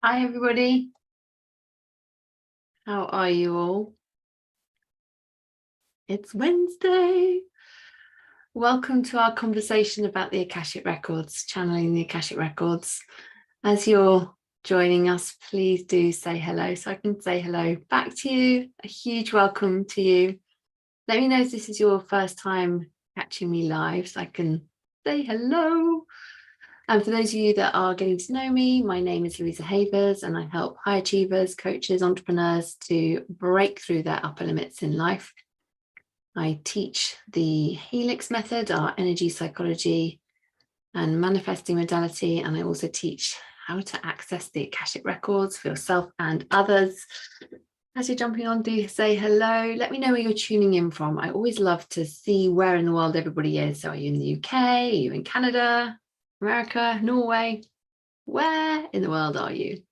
Hi, everybody. How are you all? It's Wednesday. Welcome to our conversation about the Akashic Records, channeling the Akashic Records. As you're joining us, please do say hello so I can say hello back to you. A huge welcome to you. Let me know if this is your first time catching me live so I can say hello. And for those of you that are getting to know me, my name is Louisa Havers and I help high achievers, coaches, entrepreneurs to break through their upper limits in life. I teach the Helix method, our energy psychology and manifesting modality, and I also teach how to access the Akashic records for yourself and others. As you're jumping on, do say hello. Let me know where you're tuning in from. I always love to see where in the world everybody is. So are you in the UK? Are you in Canada, America, Norway? Where in the world are you?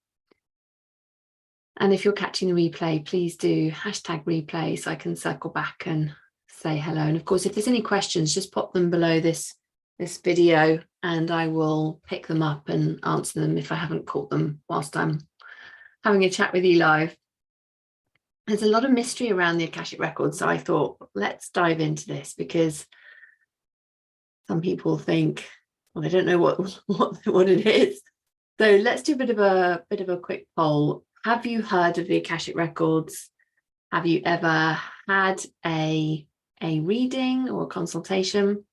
And if you're catching the replay, please do hashtag replay so I can circle back and say hello. And of course, if there's any questions, just pop them below this video and I will pick them up and answer them if I haven't caught them whilst I'm having a chat with you live. There's a lot of mystery around the Akashic records, so I thought let's dive into this because some people think, well, they don't know what it is. So let's do a bit of a quick poll. Have you heard of the Akashic records? Have you ever had a reading or a consultation?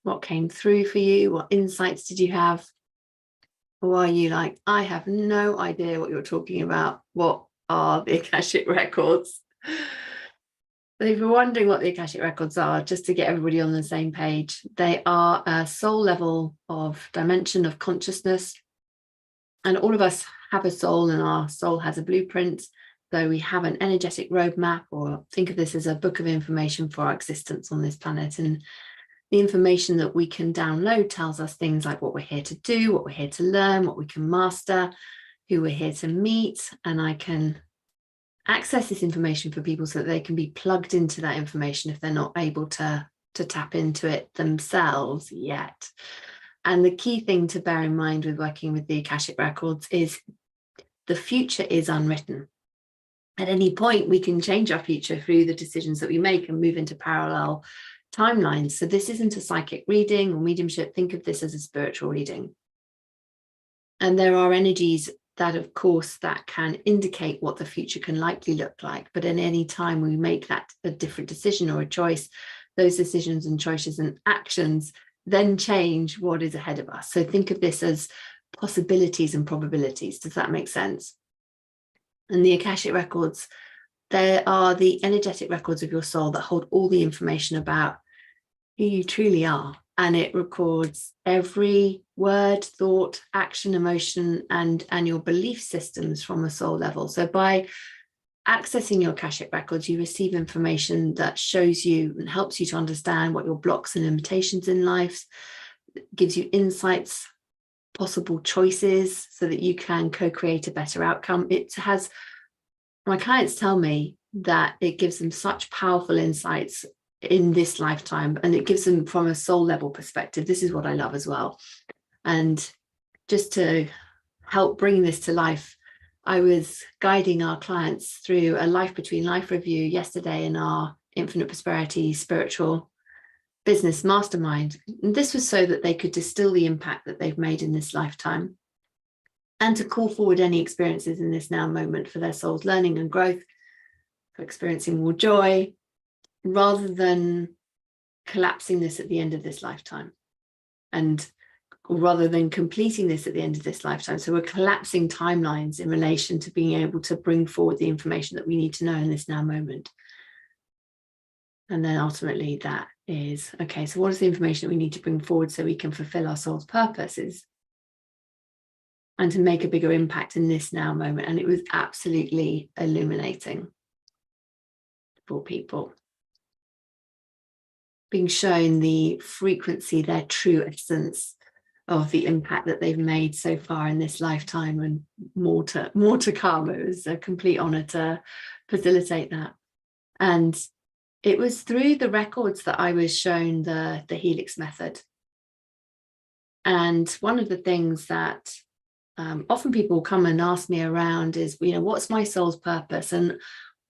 What came through for you? What insights did you have? Or are you like, I have no idea what you're talking about? What are the Akashic records? So if you're wondering what the Akashic records are, just to get everybody on the same page, they are a soul level of dimension of consciousness. And all of us have a soul and our soul has a blueprint. So we have an energetic roadmap, or think of this as a book of information for our existence on this planet. And the information that we can download tells us things like what we're here to do, what we're here to learn, what we can master, who we're here to meet. And I can access this information for people so that they can be plugged into that information if they're not able to tap into it themselves yet. And the key thing to bear in mind with working with the Akashic records is the future is unwritten. At any point, we can change our future through the decisions that we make and move into parallel timelines. So this isn't a psychic reading or mediumship. Think of this as a spiritual reading. And there are energies that, of course, that can indicate what the future can likely look like. But at any time we make that a different decision or a choice, those decisions and choices and actions then change what is ahead of us. So think of this as possibilities and probabilities. Does that make sense? And the Akashic records, they are the energetic records of your soul that hold all the information about who you truly are. And it records every word, thought, action, emotion, and your belief systems from a soul level. So by accessing your Akashic records, you receive information that shows you and helps you to understand what your blocks and limitations in life, gives you insights, possible choices so that you can co-create a better outcome. It has, my clients tell me that it gives them such powerful insights in this lifetime, and it gives them from a soul level perspective. This is what I love as well. And just to help bring this to life, I was guiding our clients through a life between life review yesterday in our Infinite Prosperity Spiritual Business Mastermind. And this was so that they could distill the impact that they've made in this lifetime and to call forward any experiences in this now moment for their soul's learning and growth, for experiencing more joy, rather than collapsing this at the end of this lifetime, and rather than completing this at the end of this lifetime. So we're collapsing timelines in relation to being able to bring forward the information that we need to know in this now moment. And then ultimately that is, okay, so what is the information that we need to bring forward so we can fulfill our soul's purposes and to make a bigger impact in this now moment? And it was absolutely illuminating for people, being shown the frequency, their true essence of the impact that they've made so far in this lifetime, and more to come. It was a complete honor to facilitate that. And it was through the records that I was shown the Helix method. And one of the things that often people come and ask me around is, what's my soul's purpose? And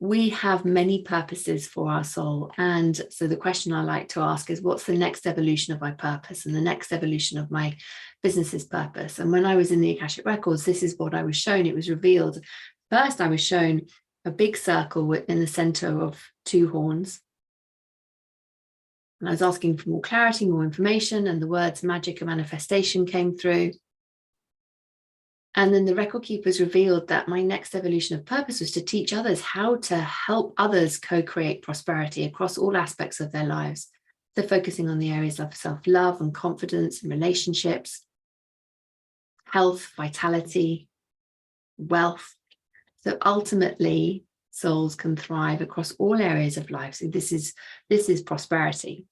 we have many purposes for our soul. And so the question I like to ask is, what's the next evolution of my purpose and the next evolution of my business's purpose? And when I was in the Akashic Records, this is what I was shown. It was revealed. First, I was shown a big circle in the center of 2 horns. And I was asking for more clarity, more information, and the words magic and manifestation came through. And then the record keepers revealed that my next evolution of purpose was to teach others how to help others co-create prosperity across all aspects of their lives. So focusing on the areas of self-love and confidence and relationships, health, vitality, wealth. So ultimately, souls can thrive across all areas of life. So this is prosperity.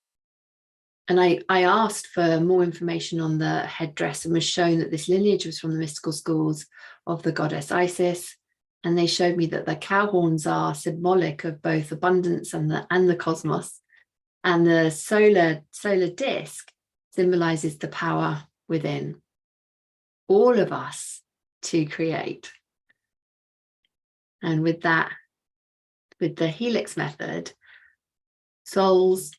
And I asked for more information on the headdress and was shown that this lineage was from the mystical schools of the goddess Isis. And they showed me that the cow horns are symbolic of both abundance and the cosmos. And the solar disc symbolizes the power within all of us to create. And with that, with the helix method, souls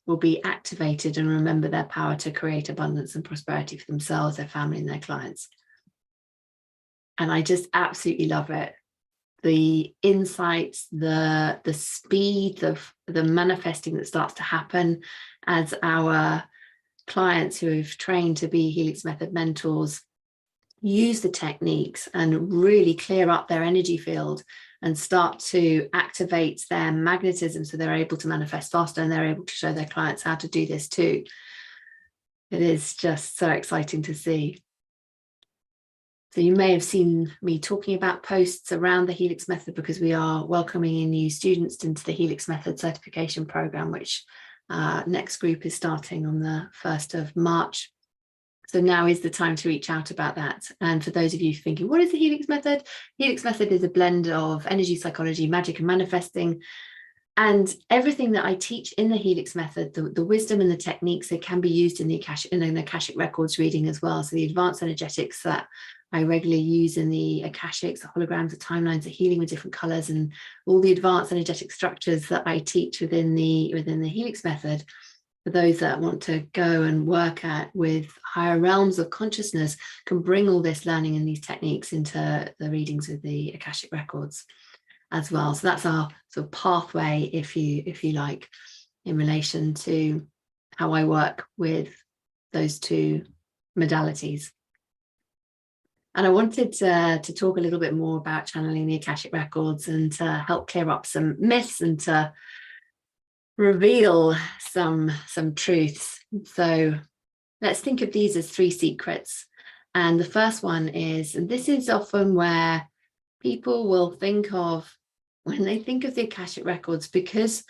will be activated and remember their power to create abundance and prosperity for themselves, their family, and their clients. And I just absolutely love it. The insights, the speed of the manifesting that starts to happen as our clients who have trained to be Helix Method mentors use the techniques and really clear up their energy field and start to activate their magnetism so they're able to manifest faster and they're able to show their clients how to do this too. It is just so exciting to see. So you may have seen me talking about posts around the Helix Method because we are welcoming in new students into the Helix Method certification program, which next group is starting on the 1st of March. So now is the time to reach out about that. And for those of you thinking, what is the Helix Method? Helix Method is a blend of energy, psychology, magic, and manifesting. And everything that I teach in the Helix Method, the wisdom and the techniques, they can be used in the Akashic Records reading as well. So the advanced energetics that I regularly use in the Akashics, the holograms, the timelines, the healing with different colors, and all the advanced energetic structures that I teach within the Helix Method. For those that want to go and work with higher realms of consciousness, can bring all this learning and these techniques into the readings of the Akashic Records as well. So that's our sort of pathway, if you like, in relation to how I work with those 2 modalities. And I wanted to talk a little bit more about channeling the Akashic Records and to help clear up some myths and to reveal some truths. So let's think of these as 3 secrets. And the first one is, and this is often where people will think of when they think of the Akashic Records, because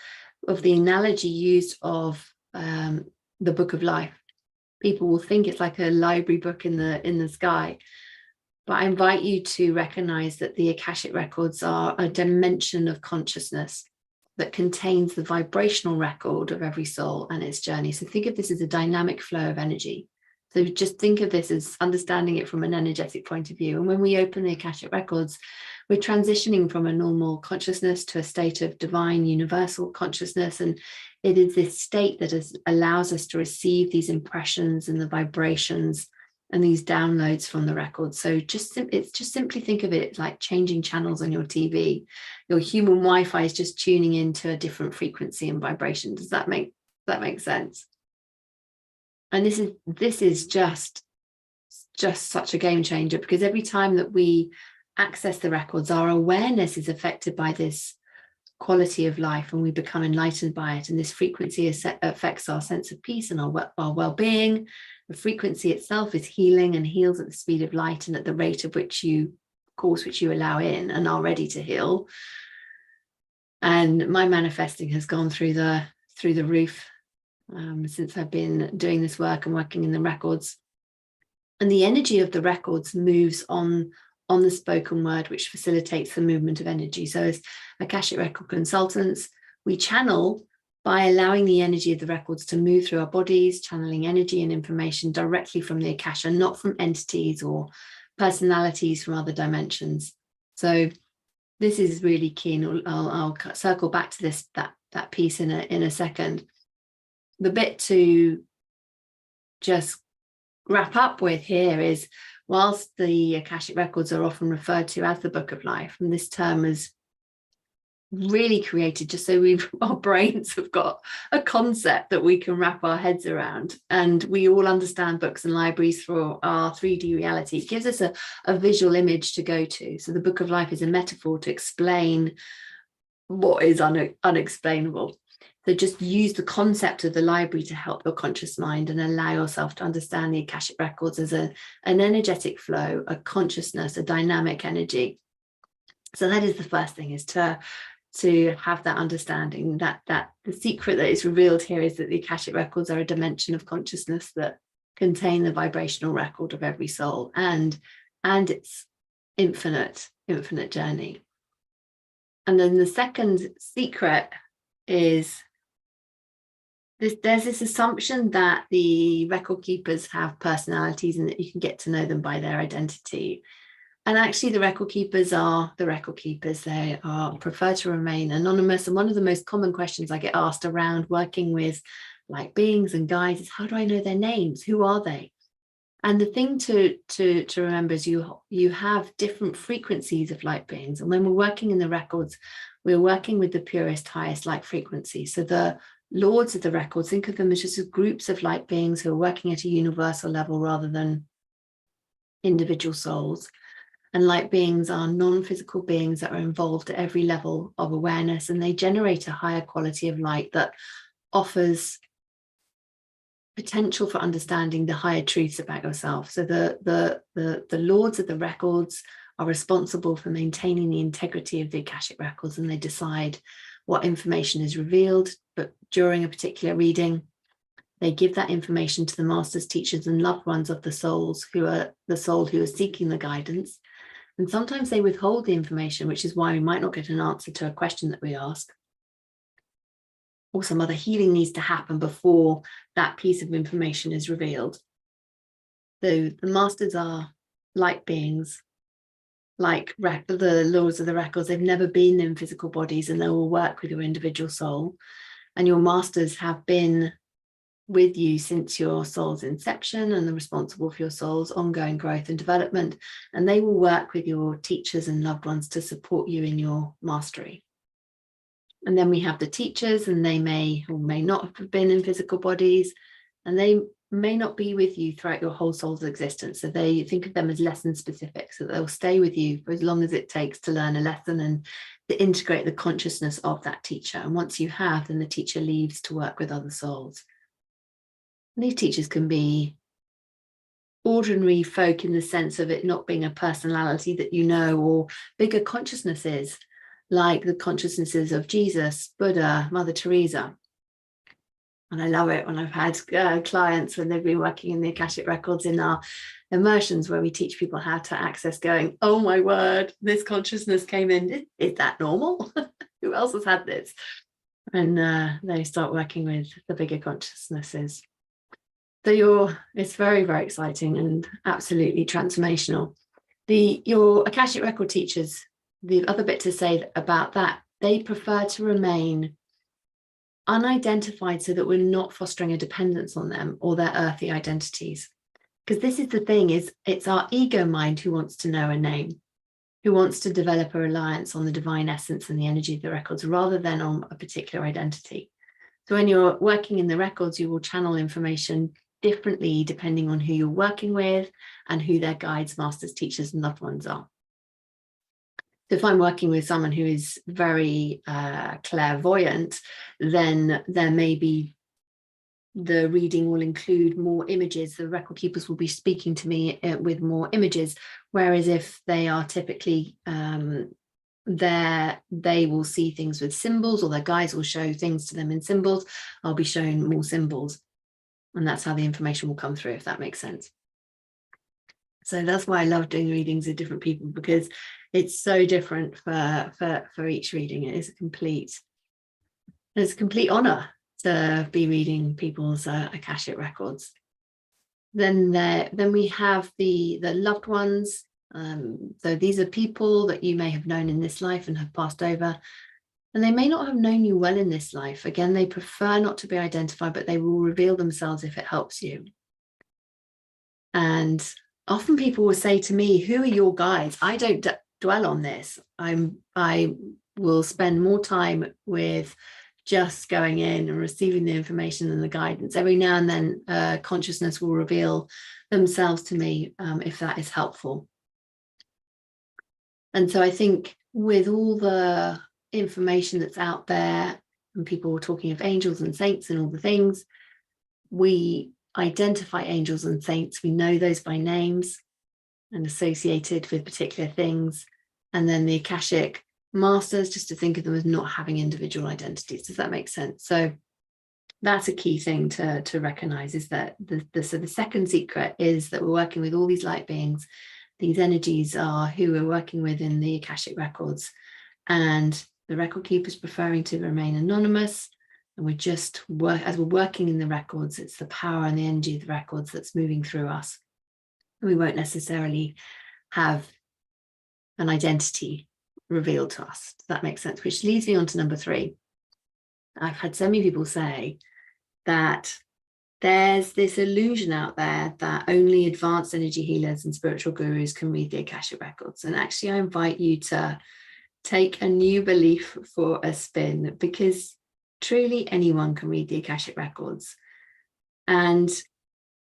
of the analogy used of the Book of Life. People will think it's like a library book in the sky. But I invite you to recognize that the Akashic Records are a dimension of consciousness that contains the vibrational record of every soul and its journey. So think of this as a dynamic flow of energy. So just think of this as understanding it from an energetic point of view. And when we open the Akashic Records, we're transitioning from a normal consciousness to a state of divine universal consciousness. And it is this state that allows us to receive these impressions and the vibrations and these downloads from the record. So it's just simply think of it like changing channels on your TV. Your human Wi-Fi is just tuning into a different frequency and vibration. Does that make sense? And this is just such a game changer, because every time that we access the records, our awareness is affected by this quality of life and we become enlightened by it. And this frequency affects our sense of peace and our well-being. The frequency itself is healing and heals at the speed of light and at the rate of which you allow in and are ready to heal. And my manifesting has gone through the roof since I've been doing this work and working in the records. And the energy of the records moves on the spoken word, which facilitates the movement of energy. So as Akashic Record consultants, we channel by allowing the energy of the records to move through our bodies, channeling energy and information directly from the Akasha, not from entities or personalities from other dimensions. So this is really key, and I'll circle back to this that piece in a second. The bit to just wrap up with here is, whilst the Akashic records are often referred to as the Book of Life, and this term is really created just so our brains have got a concept that we can wrap our heads around, and we all understand books and libraries for our 3D reality. It gives us a visual image to go to. So the Book of Life is a metaphor to explain what is unexplainable. So just use the concept of the library to help your conscious mind and allow yourself to understand the Akashic records as an energetic flow, a consciousness, a dynamic energy. So that is the first thing, is to have that understanding that the secret that is revealed here is that the Akashic records are a dimension of consciousness that contain the vibrational record of every soul and its infinite journey. And then the second secret is there's this assumption that the record keepers have personalities and that you can get to know them by their identity. And actually the record keepers are the record keepers. They prefer to remain anonymous. And one of the most common questions I get asked around working with light beings and guides is, how do I know their names? Who are they? And the thing to remember is you have different frequencies of light beings. And when we're working in the records, we're working with the purest, highest light frequency. So the lords of the records, think of them as just groups of light beings who are working at a universal level rather than individual souls. And light beings are non-physical beings that are involved at every level of awareness, and they generate a higher quality of light that offers potential for understanding the higher truths about yourself. So the lords of the records are responsible for maintaining the integrity of the Akashic records, and they decide what information is revealed. But during a particular reading, they give that information to the masters, teachers, and loved ones of the souls who are seeking the guidance. And sometimes they withhold the information, which is why we might not get an answer to a question that we ask. Or some other healing needs to happen before that piece of information is revealed. So the masters are light beings, like the lords of the records. They've never been in physical bodies, and they will work with your individual soul. And your masters have been with you since your soul's inception and are responsible for your soul's ongoing growth and development. And they will work with your teachers and loved ones to support you in your mastery. And then we have the teachers, and they may or may not have been in physical bodies, and they may not be with you throughout your whole soul's existence. So they think of them as lesson specific, so they'll stay with you for as long as it takes to learn a lesson and to integrate the consciousness of that teacher. And once you have, then the teacher leaves to work with other souls. And these teachers can be ordinary folk in the sense of it not being a personality that you know, or bigger consciousnesses, like the consciousnesses of Jesus, Buddha, Mother Teresa. And I love it when I've had clients, when they've been working in the Akashic records in our immersions, where we teach people how to access, going, oh my word, this consciousness came in. Is that normal? Who else has had this? And they start working with the bigger consciousnesses. So it's very, very exciting and absolutely transformational. Your Akashic record teachers, the other bit to say about that, they prefer to remain unidentified so that we're not fostering a dependence on them or their earthly identities. Because this is the thing, is it's our ego mind who wants to know a name, who wants to develop a reliance on the divine essence and the energy of the records rather than on a particular identity. So when you're working in the records, you will channel information differently depending on who you're working with and who their guides, masters, teachers, and loved ones are. So if I'm working with someone who is very clairvoyant, then there may be, the reading will include more images. The record keepers will be speaking to me with more images, whereas if they are typically they will see things with symbols, or their guides will show things to them in symbols. I'll be showing more symbols, and that's how the information will come through, if that makes sense. So that's why I love doing readings with different people, because it's so different for each reading. It is a complete It's a complete honor to be reading people's Akashic records. Then we have the loved ones. So these are people that you may have known in this life and have passed over, and they may not have known you well in this life. Again, they prefer not to be identified, but they will reveal themselves if it helps you. And often people will say to me, who are your guides? I don't dwell on this. I will spend more time with just going in and receiving the information and the guidance. Every now and then consciousness will reveal themselves to me if that is helpful. And so I think with all the information that's out there and people talking of angels and saints and all the things, we identify angels and saints. We know those by names and associated with particular things. And then the Akashic masters, just to think of them as not having individual identities. Does that make sense? So that's a key thing to recognize, is that the second secret is that we're working with all these light beings. These energies are who we're working with in the Akashic records, and the record keeper's preferring to remain anonymous. And we're just as we're working in the records, it's the power and the energy of the records that's moving through us. And we won't necessarily have an identity revealed to us. Does that make sense? Which leads me on to number 3. I've had so many people say that there's this illusion out there that only advanced energy healers and spiritual gurus can read the Akashic records. And actually, I invite you to take a new belief for a spin, because truly anyone can read the Akashic records, and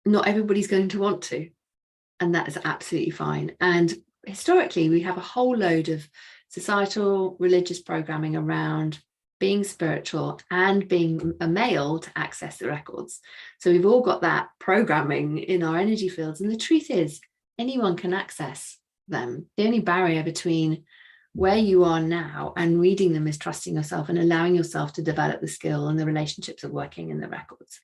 not everybody's going to want to, and that is absolutely fine. And historically, we have a whole load of societal religious programming around being spiritual and being a male to access the records. So we've all got that programming in our energy fields, and the truth is anyone can access them. The only barrier between where you are now and reading them is trusting yourself and allowing yourself to develop the skill and the relationships of working in the records.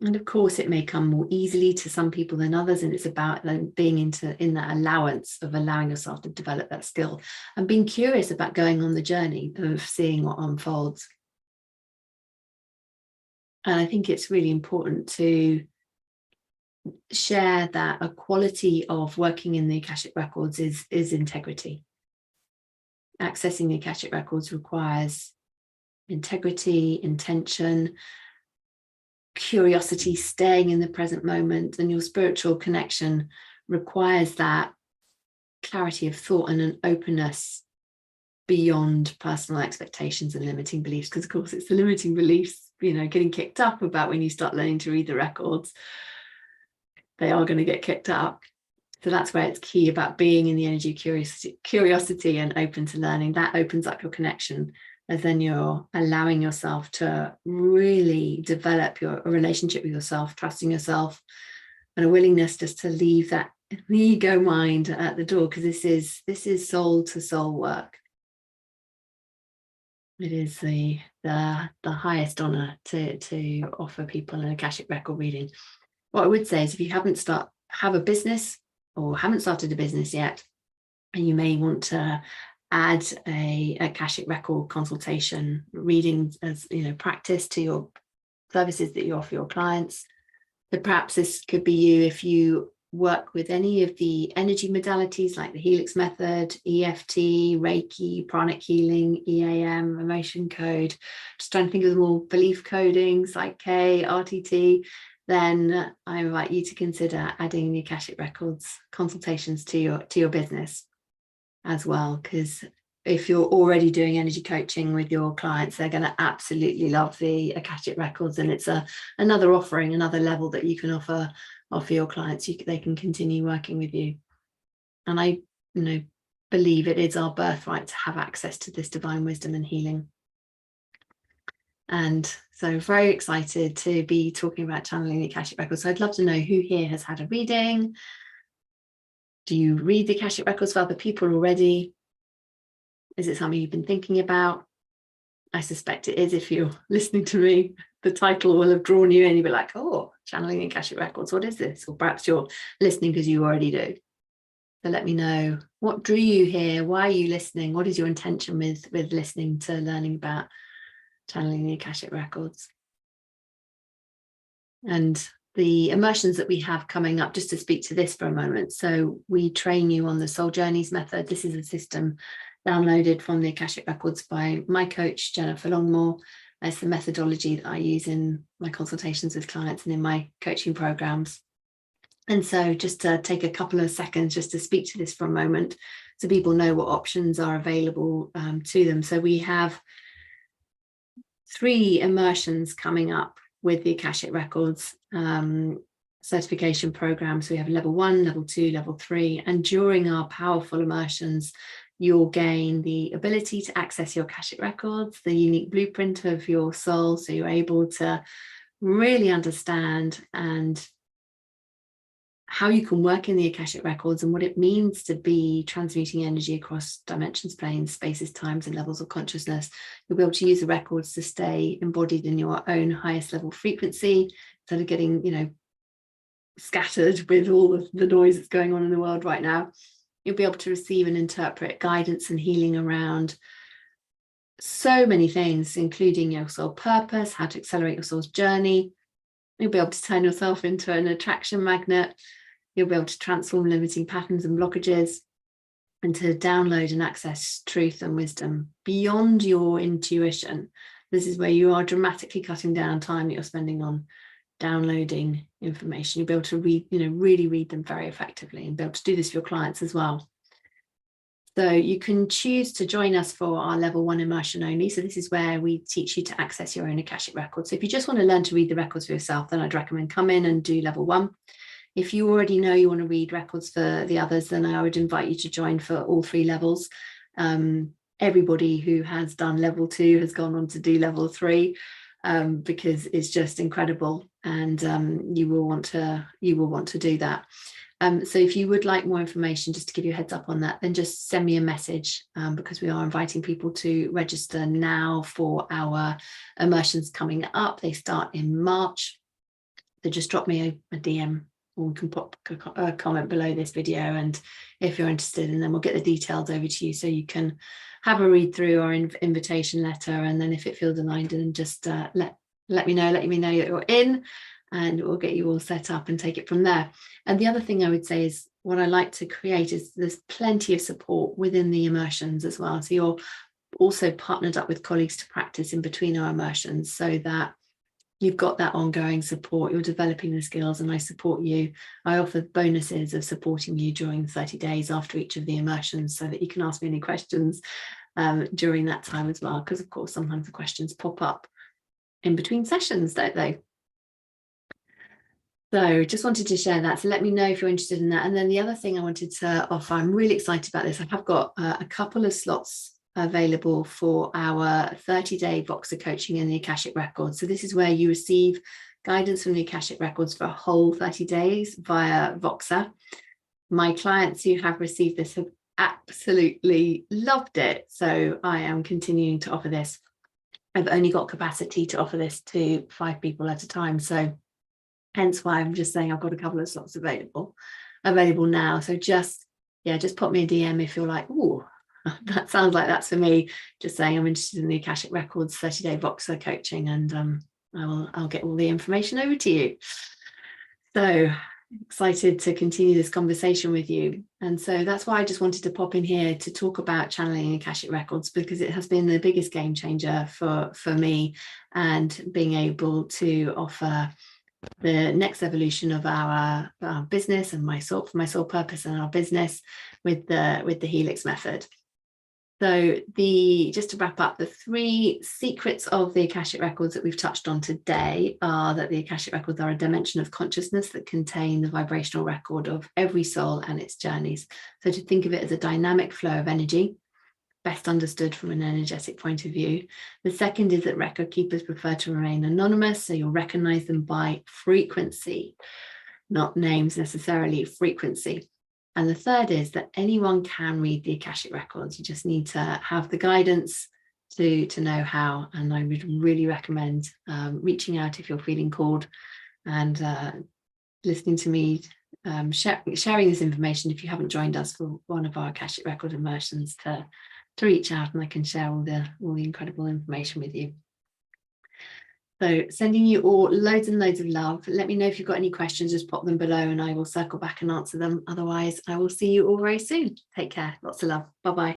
And of course, it may come more easily to some people than others, and it's about being in that allowance of allowing yourself to develop that skill and being curious about going on the journey of seeing what unfolds. And I think it's really important to share that a quality of working in the Akashic records is integrity. Accessing the Akashic records requires integrity, intention, curiosity, staying in the present moment, and your spiritual connection requires that clarity of thought and an openness beyond personal expectations and limiting beliefs. Because of course it's the limiting beliefs, getting kicked up about when you start learning to read the records. They are going to get kicked up. So that's where it's key about being in the energy of curiosity and open to learning. That opens up your connection, as then you're allowing yourself to really develop a relationship with yourself, trusting yourself, and a willingness just to leave that ego mind at the door, because this is soul to soul work. It is the highest honor to offer people an Akashic record reading. What I would say is, if you have a business or haven't started a business yet, and you may want to add a Akashic record consultation reading as practice to your services that you offer your clients. But perhaps this could be you if you work with any of the energy modalities like the Helix method, EFT, Reiki, pranic healing, EAM, emotion code. Just trying to think of them all, belief coding, Psych K, RTT. Then I invite you to consider adding the Akashic records consultations to your business as well, because if you're already doing energy coaching with your clients, they're going to absolutely love the Akashic records, and it's another offering, another level that you can offer your clients. They can continue working with you. And I believe it is our birthright to have access to this divine wisdom and healing. And so very excited to be talking about channeling the Akashic records. So I'd love to know who here has had a reading. Do you read the Akashic records for other people already? Is it something you've been thinking about? I suspect it is. If you're listening to me, the title will have drawn you in. You'll be like, oh, channeling the Akashic records, what is this? Or perhaps you're listening because you already do. So let me know, what drew you here? Why are you listening? What is your intention with listening to learning about channeling the Akashic records. And the immersions that we have coming up, just to speak to this for a moment. So we train you on the Soul Journeys method. This is a system downloaded from the Akashic records by my coach, Jennifer Longmore. It's the methodology that I use in my consultations with clients and in my coaching programs. And so just to take a couple of seconds just to speak to this for a moment, so people know what options are available to them. So we have 3 immersions coming up with the Akashic records certification programs. We have level 1, level 2, level 3, and during our powerful immersions, you'll gain the ability to access your Akashic records, the unique blueprint of your soul, so you're able to really understand and how you can work in the Akashic records and what it means to be transmuting energy across dimensions, planes, spaces, times, and levels of consciousness. You'll be able to use the records to stay embodied in your own highest level frequency instead of getting, scattered with all of the noise that's going on in the world right now. You'll be able to receive and interpret guidance and healing around so many things, including your soul purpose, how to accelerate your soul's journey. You'll be able to turn yourself into an attraction magnet. You'll be able to transform limiting patterns and blockages, and to download and access truth and wisdom beyond your intuition. This is where you are dramatically cutting down time that you're spending on downloading information. You'll be able to read, really read them very effectively, and be able to do this for your clients as well. So you can choose to join us for our level 1 immersion only. So this is where we teach you to access your own Akashic records. So if you just want to learn to read the records for yourself, then I'd recommend come in and do level 1. If you already know you want to read records for the others, then I would invite you to join for all 3 levels. Everybody who has done level 2 has gone on to do level 3 because it's just incredible, and you will want to do that. So if you would like more information, just to give you a heads up on that, then just send me a message because we are inviting people to register now for our immersions coming up. They start in March. So just drop me a DM, or you can pop a comment below this video, and if you're interested, and then we'll get the details over to you so you can have a read through our invitation letter, and then if it feels aligned, and just let me know that you're in, and we'll get you all set up and take it from there. And the other thing I would say is, what I like to create is there's plenty of support within the immersions as well. So you're also partnered up with colleagues to practice in between our immersions, so that you've got that ongoing support. You're developing the skills, and I support you. I offer bonuses of supporting you during 30 days after each of the immersions, so that you can ask me any questions during that time as well, because of course sometimes the questions pop up in between sessions, don't they? So just wanted to share that. So let me know if you're interested in that. And then the other thing I wanted to offer, I'm really excited about this. I have got a couple of slots available for our 30-day Voxer coaching in the Akashic records. So this is where you receive guidance from the Akashic records for a whole 30 days via Voxer. My clients who have received this have absolutely loved it. So I am continuing to offer this. I've only got capacity to offer this to 5 people at a time. So hence why I'm just saying I've got a couple of slots available now. So just pop me a DM if you're like, oh, that sounds like that's for me. Just saying I'm interested in the Akashic records 30-day Voxer coaching, and I'll get all the information over to you. So excited to continue this conversation with you. And so that's why I just wanted to pop in here to talk about channeling Akashic records, because it has been the biggest game changer for me, and being able to offer the next evolution of our business and my soul purpose and our business with the Helix method. So just to wrap up, the 3 secrets of the Akashic records that we've touched on today are that the Akashic records are a dimension of consciousness that contain the vibrational record of every soul and its journeys. So to think of it as a dynamic flow of energy, best understood from an energetic point of view. The second is that record keepers prefer to remain anonymous, so you'll recognize them by frequency, not names necessarily, frequency. And the third is that anyone can read the Akashic records. You just need to have the guidance to know how. And I would really recommend reaching out if you're feeling called, and listening to me sharing this information if you haven't joined us for one of our Akashic record immersions, to reach out, and I can share all the incredible information with you. So sending you all loads and loads of love. Let me know if you've got any questions, just pop them below and I will circle back and answer them. Otherwise, I will see you all very soon. Take care. Lots of love. Bye-bye.